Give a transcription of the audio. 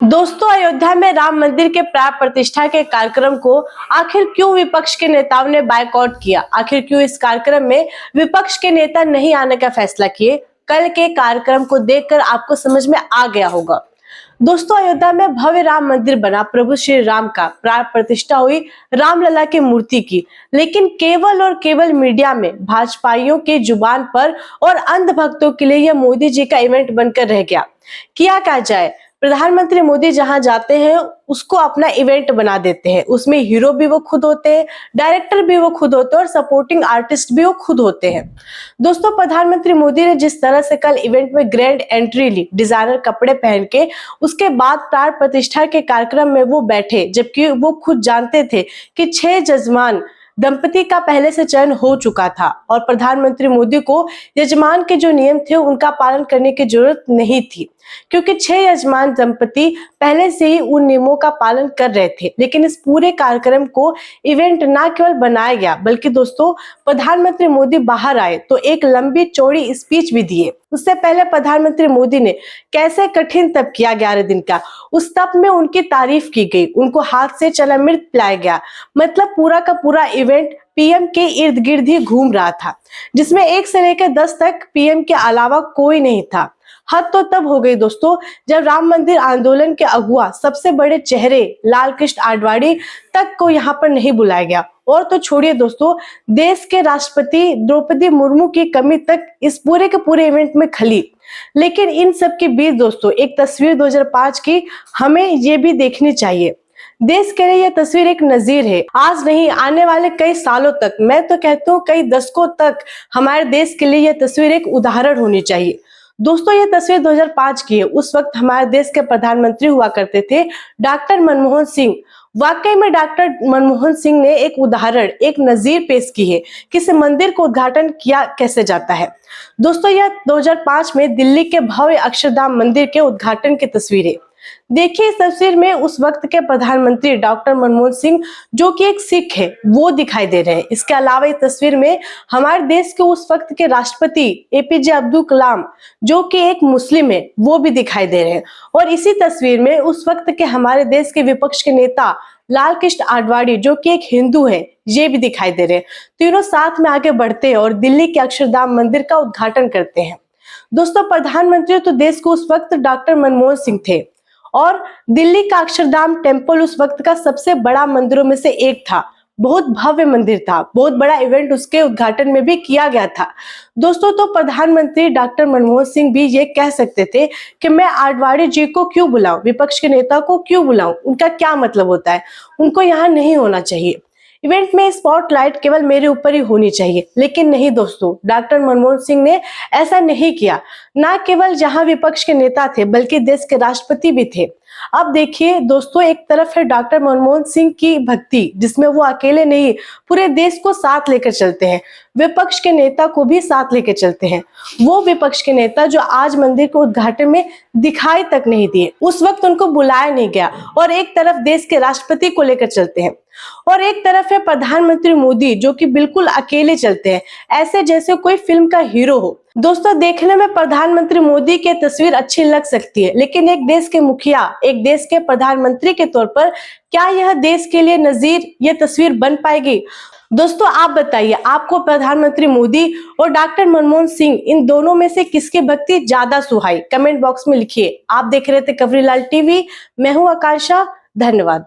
दोस्तों, अयोध्या में राम मंदिर के प्राण प्रतिष्ठा के कार्यक्रम को आखिर क्यों विपक्ष के नेताओं ने बायकॉट किया? आखिर क्यों इस कार्यक्रम में विपक्ष के नेता नहीं आने का फैसला किए? कल के कार्यक्रम को देखकर आपको समझ में आ गया होगा। दोस्तों, अयोध्या में भव्य राम मंदिर बना, प्रभु श्री राम का प्राण प्रतिष्ठा हुई रामलला की मूर्ति की, लेकिन केवल और केवल मीडिया में भाजपाइयों के जुबान पर और अंध भक्तों के लिए यह मोदी जी का इवेंट बनकर रह गया। किया क्या जाए, प्रधानमंत्री मोदी जहां जाते हैं उसको अपना इवेंट बना देते हैं। उसमें हीरो भी वो खुद होते हैं, डायरेक्टर भी वो खुद होते हैं और सपोर्टिंग आर्टिस्ट भी वो खुद होते हैं। दोस्तों, प्रधानमंत्री मोदी ने जिस तरह से कल इवेंट में ग्रैंड एंट्री ली, डिजाइनर कपड़े पहन के, उसके बाद प्राण प्रतिष्ठा के कार्यक्रम में वो बैठे, जबकि वो खुद जानते थे कि 6 जजमान दंपति का पहले से चयन हो चुका था और प्रधानमंत्री मोदी को यजमान के जो नियम थे उनका पालन करने की जरूरत नहीं थी, क्योंकि 6 यजमान दंपति पहले से ही उन नियमों का पालन कर रहे थे। लेकिन इस पूरे कार्यक्रम को इवेंट ना केवल बनाया गया, बल्कि दोस्तों प्रधानमंत्री मोदी बाहर आए तो एक लंबी चौड़ी स्पीच भी दिए। उससे पहले प्रधानमंत्री मोदी ने कैसे कठिन तप किया 11 दिन का, उस तप में उनकी तारीफ की गई, उनको हाथ से चलामृत पिलाया गया। मतलब पूरा का पूरा इवेंट पीएम के इर्द गिर्द ही घूम रहा था, जिसमें 1 से लेकर 10 तक पीएम के अलावा कोई नहीं था। हद तो तब हो गई दोस्तों जब राम मंदिर आंदोलन के अगुआ, सबसे बड़े चेहरे लाल कृष्ण आडवाणी तक को यहाँ पर नहीं बुलाया गया। और तो छोड़िए दोस्तों, देश के राष्ट्रपति द्रौपदी मुर्मू की कमी तक इस पूरे के पूरे इवेंट में खली। लेकिन इन सब के बीच दोस्तों एक तस्वीर 2005 की हमें ये भी देखनी चाहिए। देश के लिए यह तस्वीर एक नजीर है। आज नहीं, आने वाले कई सालों तक, मैं तो कहता हूँ कई दशकों तक, हमारे देश के लिए यह तस्वीर एक उदाहरण होनी चाहिए। दोस्तों, ये तस्वीर 2005 की है। उस वक्त हमारे देश के प्रधानमंत्री हुआ करते थे डॉक्टर मनमोहन सिंह। वाकई में डॉक्टर मनमोहन सिंह ने एक उदाहरण, एक नजीर पेश की है कि इस मंदिर को उद्घाटन किया कैसे जाता है। दोस्तों, यह 2005 में दिल्ली के भव्य अक्षरधाम मंदिर के उद्घाटन की तस्वीर है। देखिए, इस तस्वीर में उस वक्त के प्रधानमंत्री डॉक्टर मनमोहन सिंह, जो कि एक सिख है, वो दिखाई दे रहे हैं। इसके अलावा इस तस्वीर में हमारे देश के उस वक्त के राष्ट्रपति एपीजे अब्दुल कलाम, जो कि एक मुस्लिम है, वो भी दिखाई दे रहे हैं। और इसी तस्वीर में उस वक्त के हमारे देश के विपक्ष के नेता लाल कृष्ण आडवाणी, जो कि एक हिंदू है, ये भी दिखाई दे रहे हैं। तीनों साथ में आगे बढ़ते हैं और दिल्ली के अक्षरधाम मंदिर का उद्घाटन करते हैं। दोस्तों, प्रधानमंत्री तो देश को उस वक्त डॉक्टर मनमोहन सिंह थे और दिल्ली का अक्षरधाम टेम्पल उस वक्त का सबसे बड़ा मंदिरों में से एक था। बहुत भव्य मंदिर था, बहुत बड़ा इवेंट उसके उद्घाटन में भी किया गया था। दोस्तों, तो प्रधानमंत्री डॉक्टर मनमोहन सिंह भी ये कह सकते थे कि मैं आडवाणी जी को क्यों बुलाऊं, विपक्ष के नेता को क्यों बुलाऊं, उनका क्या मतलब होता है, उनको यहाँ नहीं होना चाहिए। इवेंट में स्पॉटलाइट केवल मेरे ऊपर ही होनी चाहिए। लेकिन नहीं दोस्तों, डॉक्टर मनमोहन सिंह ने ऐसा नहीं किया। ना केवल जहां विपक्ष के नेता थे, बल्कि देश के राष्ट्रपति भी थे। अब देखिए दोस्तों, एक तरफ है डॉक्टर मनमोहन सिंह की भक्ति, जिसमें वो अकेले नहीं, पूरे देश को साथ लेकर चलते हैं, विपक्ष के नेता को भी साथ लेकर चलते हैं। वो विपक्ष के नेता जो आज मंदिर के उद्घाटन में दिखाई तक नहीं दिए, उस वक्त उनको बुलाया नहीं गया, और एक तरफ देश के राष्ट्रपति को लेकर चलते हैं, और एक तरफ है प्रधानमंत्री मोदी, जो कि बिल्कुल अकेले चलते हैं, ऐसे जैसे कोई फिल्म का हीरो हो। दोस्तों, देखने में प्रधानमंत्री मोदी की तस्वीर अच्छी लग सकती है, लेकिन एक देश के मुखिया, एक देश के प्रधानमंत्री के तौर पर क्या यह देश के लिए नजीर, यह तस्वीर बन पाएगी? दोस्तों, आप बताइए, आपको प्रधानमंत्री मोदी और डॉक्टर मनमोहन सिंह, इन दोनों में से किसकी भक्ति ज्यादा सुहाई? कमेंट बॉक्स में लिखिए। आप देख रहे थे खबरीलाल टीवी, मैं हूं आकांक्षा। धन्यवाद।